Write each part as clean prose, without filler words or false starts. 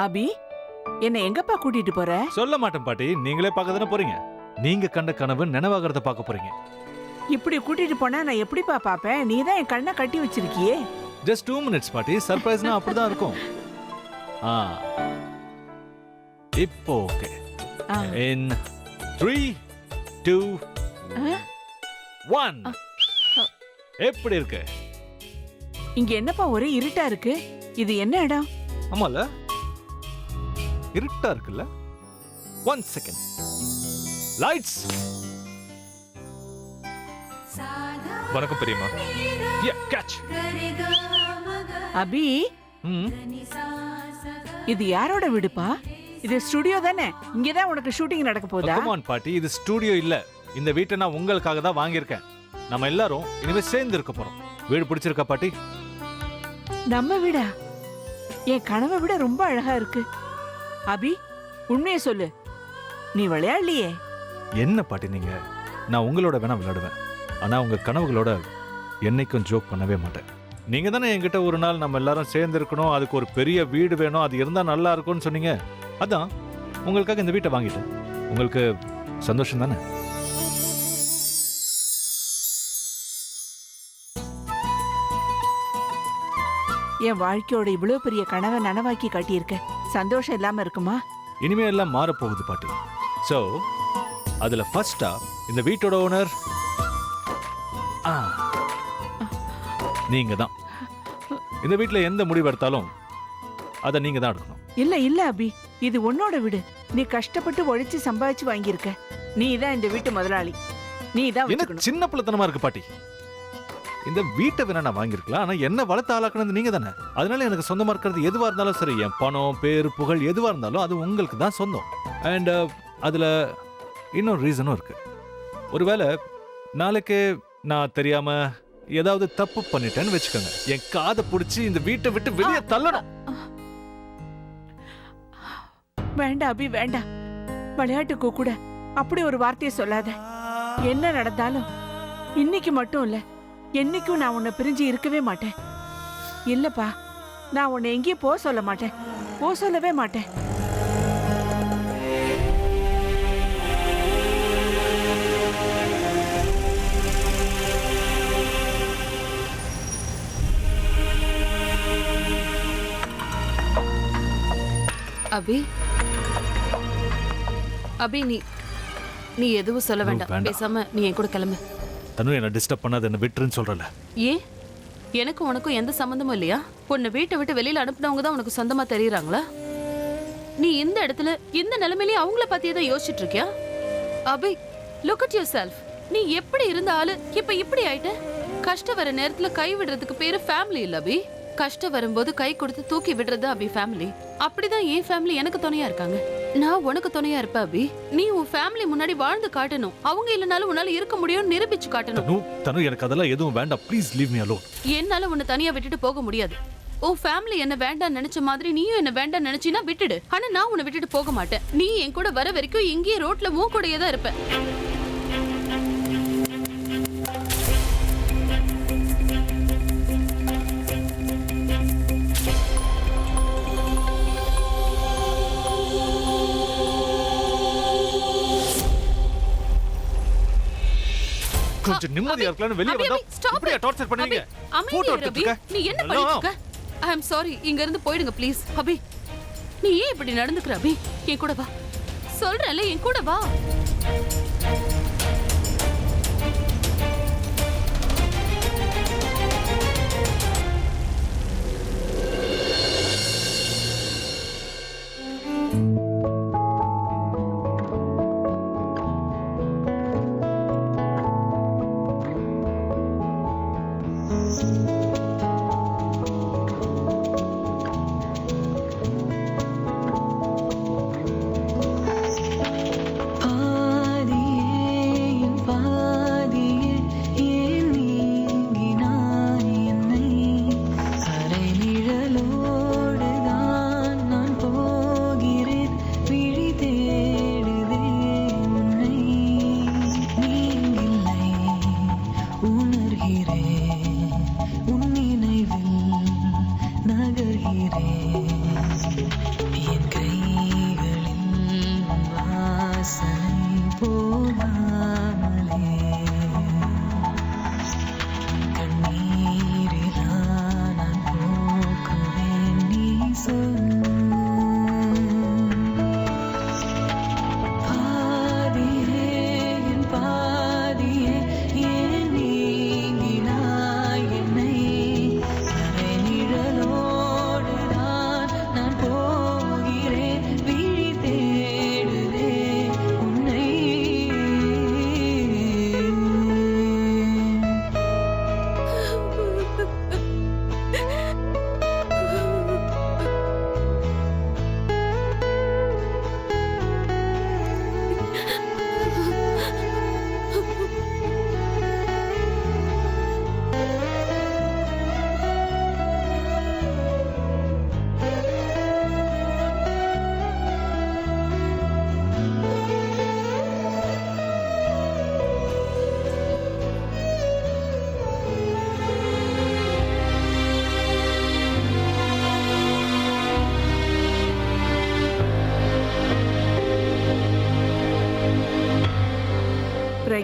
அபி, என்ன எங்கப்பா கூட்டிட்டு போற? சொல்ல மாட்டேன் பாட்டி, நீங்களே பார்க்க தானே போறீங்க. நீங்க கண்ட கனவு நினைவாகிறத பார்க்க போறீங்க. இப்படி கூட்டிட்டு போனா நான் எப்படிப்பா பாப்பேன்? நீ தான் என் கண்ணை கட்டி வச்சிருக்கியே. ஜஸ்ட் 2 minutes பாட்டி, சர்ப்ரைஸ்னா அப்படிதான் இருக்கும். இப்போ ஓகே. In 3, 2, 1. எப்படி இருக்கு? இங்க என்னப்பா ஒரே இருட்டா இருக்கு? இது என்ன இடம்? ஆமால, இருட்டா இருக்குல்ல. 1 second. Lights. வணக்கம் பெரியம்மா. catch. அபி, இது யாரோட வீடுப்பா? இது ஸ்டுடியோ தானே? இங்கதான் உனக்கு ஷூட்டிங் நடக்க போதா? Come on பாட்டி, இது ஸ்டுடியோ இல்ல. இந்த வீட்டை நான் உங்களுக்காக தான் வாங்கியிருக்கேன். நம்ம எல்லாரும் இனிமே சேர்ந்து இருக்க போறோம். வீடு பிடிச்சிருக்கா பாட்டி? நம்ம வீடா? என் கனவை விட ரொம்ப அழகா இருக்கு. அபி, உண்மையை சொல்லு, நீ விளையாடலையே? என்ன பாட்டி நீங்க? நான் உங்களோட வேணா விளையாடுவேன், ஆனா உங்க கனவுகளோட என்னைக்கும் ஜோக் பண்ணவே மாட்டேன். நீங்க தானே என்கிட்ட ஒரு நாள் நம்ம எல்லாரும் சேர்ந்து இருக்கணும், அதுக்கு ஒரு பெரிய வீடு வேணும், அது இருந்தா நல்லா இருக்கும்னு சொன்னீங்க. அதான் உங்களுக்காக இந்த வீட்டை வாங்கிட்டேன். உங்களுக்கு சந்தோஷம் தானே? என் வாழ்க்கையோட இவ்வளவு பெரிய கனவை நனவாக்கி காட்டியிருக்க. சந்தோஷம் இல்லாம இருக்குமா? இனிமே எல்லாம் மாறப்போகுது பாட்டி. சோ அதுல ஃபர்ஸ்டா இந்த வீட்டோட ஓனர் நீங்க தான். இந்த வீட்டுல எந்த முடிவு எடுத்தாலும் அதை நீங்க தான் எடுக்கணும். இல்ல இல்ல அபி, இது உன்னோட வீடு. நீ கஷ்டப்பட்டு உழைச்சு சம்பாதிச்சு வாங்கியிருக்க. நீ தான் இந்த வீட்டு முதலாளி. நீ தான் என்ன சின்ன பிள்ளைத்தனமா இருக்கு பாட்டி? இந்த வீட்டை வேணா நான் வாங்கியிருக்கலாம், ஆனா என்ன வளர்த்து ஆளாக்குனது நீங்க தானே. அதனால எனக்கு சொந்தமா இருக்கிறது எதுவா இருந்தாலும் சரி, என் பணம் பேர் புகழ் எதுவா இருந்தாலும் அது உங்களுக்கு தான் சொந்தம். அண்ட் அதுல இன்னொரு ரீசனும் இருக்கு. ஒருவேளை நாளைக்கு நான் தெரியாம ஏதாவது தப்பு பண்ணிட்டேன்னு வச்சுக்கோங்க, என் காதை பிடிச்சி இந்த வீட்டை விட்டு வெளியே தள்ளணும். வேண்டாம் அபி, வேண்டாம். விளையாட்டுக்கு கூட அப்படி ஒரு வார்த்தையை சொல்லாத. என்ன நடந்தாலும் இன்னைக்கு மட்டும் இல்ல, என்னைக்கும் நான் உன்னை பிரிஞ்சு இருக்கவே மாட்டேன். இல்லப்பா, நான் உன்னை எங்கேயும் போக சொல்ல மாட்டேன், போக சொல்லவே மாட்டேன். அபி, அபி, நீ எதுவும் சொல்ல வேண்டாம். பேசாம நீ என் கூட கிளம்பு. தனு, என்ன டிஸ்டர்ப் பண்ணாத, என்ன விட்டுருன்னு சொல்றல. ஏன்? எனக்கும் உனக்கும் எந்த சம்பந்தமும் இல்லையா? உன்னை வீட்டை விட்டு வெளியில அனுப்புனவங்க தான் உனக்கு சொந்தமா தெரியறாங்களா? நீ இந்த இடத்துல இந்த நிலைமையிலேயே அவங்கள பத்தியே தான் யோசிச்சுட்டு இருக்கியா? அபி, லுக் அட் யுவர் செல்ஃப். நீ எப்படி இருந்த ஆளு இப்ப இப்படி ஆயிட்ட? கஷ்டம் வர நேரத்துல கை விடுறதுக்கு பேரு ஃபேமிலி இல்ல அபி. கஷ்டம் வரும்போது கை கொடுத்து தூக்கி விடுறது அபி ஃபேமிலி. அப்படிதான் என் ஃபேமிலி எனக்கு துணையா இருக்காங்க. நான் உனக்கு துணையா இருப்ப அபி. நீ உன் ஃபேமிலி முன்னாடி வாழ்ந்து காட்டணும். அவங்க இல்லனாலும் உன்னால இருக்க முடியும்னு நிரூபிச்சு காட்டணும். தனு, எனக்கு அதெல்லாம் எதுவும் வேண்டாம். Please leave me alone. என்னால உன்னை தனியா விட்டுட்டு போக முடியாது. உன் ஃபேமிலி என்ன வேண்டாம் நினைச்ச மாதிரி நீயும் என்ன வேண்டாம் நினைச்சினா விட்டுடு. ஆனா நான் உன்னை விட்டுட்டு போக மாட்டேன். நீ என் கூட வர வரைக்கும் இங்கேயே ரோட்ல உன் கூடயே தான் இருப்பேன். கொஞ்சம் நிம்மதியா இருக்கலாம்னு வெளிய வந்தா இப்படியே டார்ச்சர் பண்ணுவீங்க. போட்டோ எடுத்துக்க. நீ என்ன பண்ணிட்டு இருக்க? ஐ அம் சாரி. இங்க இருந்து போய்டுங்க ப்ளீஸ். அபி, நீ ஏன் இப்படி நடந்துக்கற அபி? என் கூட வா. சொல்றேன்ல, என் கூட வா. உணர்கிறேன் உன்னை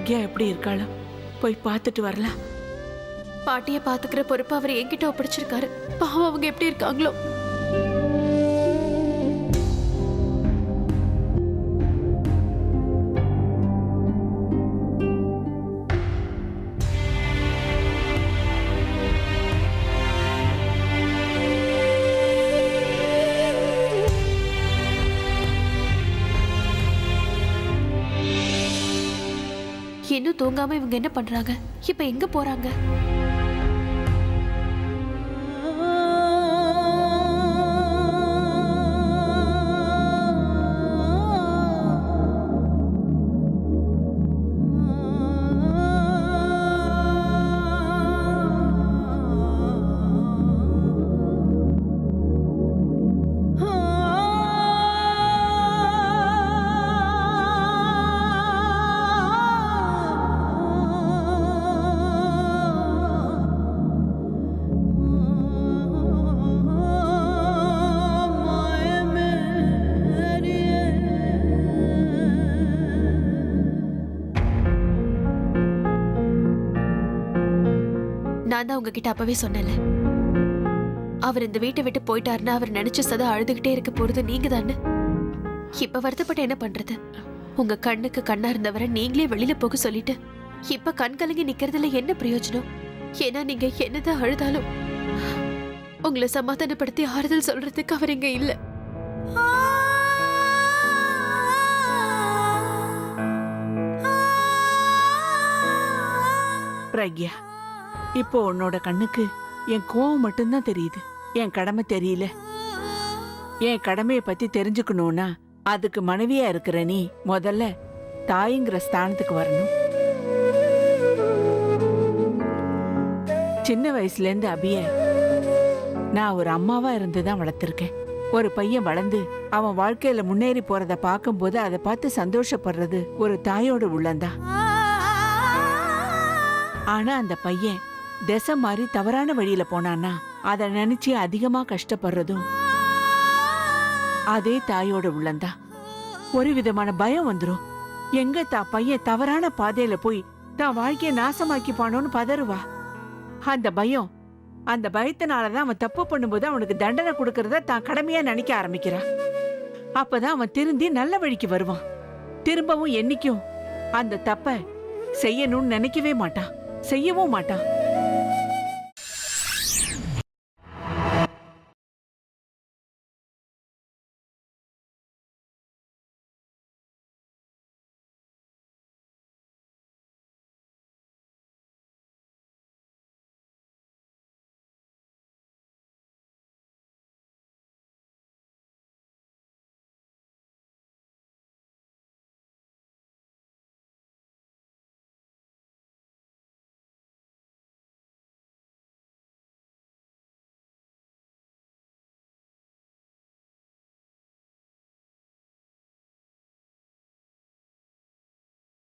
பிரக்யா எப்படி இருக்காளோ போய் பார்த்துட்டு வரலாம். பாட்டிய பாத்துக்கிற பொறுப்பு அவர் என்கிட்ட ஒப்படைச்சிருக்காரு. பாவம், அவங்க எப்படி இருக்காங்களோ. இன்னும் தூங்காம இவங்க என்ன பண்றாங்க? இப்ப எங்க போறாங்க? நான் தான் உங்ககிட்ட அப்பவே சொன்னேன்ல, அவர் இந்த வீட்டை விட்டு போயிட்டாருன்னா அவர் நினைச்ச சதா அழுதுகிட்டே இருக்க போறது நீங்க தானே. இப்ப வருத்தப்பட்டு என்ன பண்றது? உங்க கண்ணுக்கு கண்ணா இருந்தவரை நீங்களே வெளியில போக சொல்லிட்டு இப்ப கண் கலங்கி நிக்கிறதுல என்ன பிரயோஜனம்? ஏன்னா நீங்க என்னதான் அழுதாலும் உங்களை சமாதானப்படுத்தி ஆறுதல் சொல்றதுக்கு அவர் இங்க இல்ல. பிரக்யா, இப்போ உன்னோட கண்ணுக்கு என் கோவம் மட்டும்தான் தெரியுது. என் கடமை தெரியல. என் கடமையை பத்தி தெரிஞ்சுக்கணும்னா அதுக்கு மனைவியா இருக்கிற நீ முதல்ல தாய்ங்கிற ஸ்தானத்துக்கு வரணும். சின்ன வயசுல இருந்து அபிய நான் ஒரு அம்மாவா இருந்துதான் வளர்த்திருக்கேன். ஒரு பையன் வளர்ந்து அவன் வாழ்க்கையில முன்னேறி போறத பார்க்கும்போது அதை பார்த்து சந்தோஷப்படுறது ஒரு தாயோட உள்ளந்தான். ஆனா அந்த பையன் திசை மாறி தவறான வழியில போனான்னா அதை நினைச்சு அதிகமா கஷ்டப்படுறதும் அதே தாயோட உள்ளந்தான். ஒரு விதமான பயம் வந்துரும். எங்க பையன் தவறான பாதையில போய் தான் வாழ்க்கைய நாசமாக்கிப்பானோன்னு பதறுவா. அந்த பயத்தினாலதான் அவன் தப்பு பண்ணும்போது அவனுக்கு தண்டனை கொடுக்கறத தான் கடமையா நினைக்க ஆரம்பிக்கிறா. அப்பதான் அவன் திருந்தி நல்ல வழிக்கு வருவான். திரும்பவும் என்னைக்கும் அந்த தப்ப செய்யணும்னு நினைக்கவே மாட்டான், செய்யவும் மாட்டான்.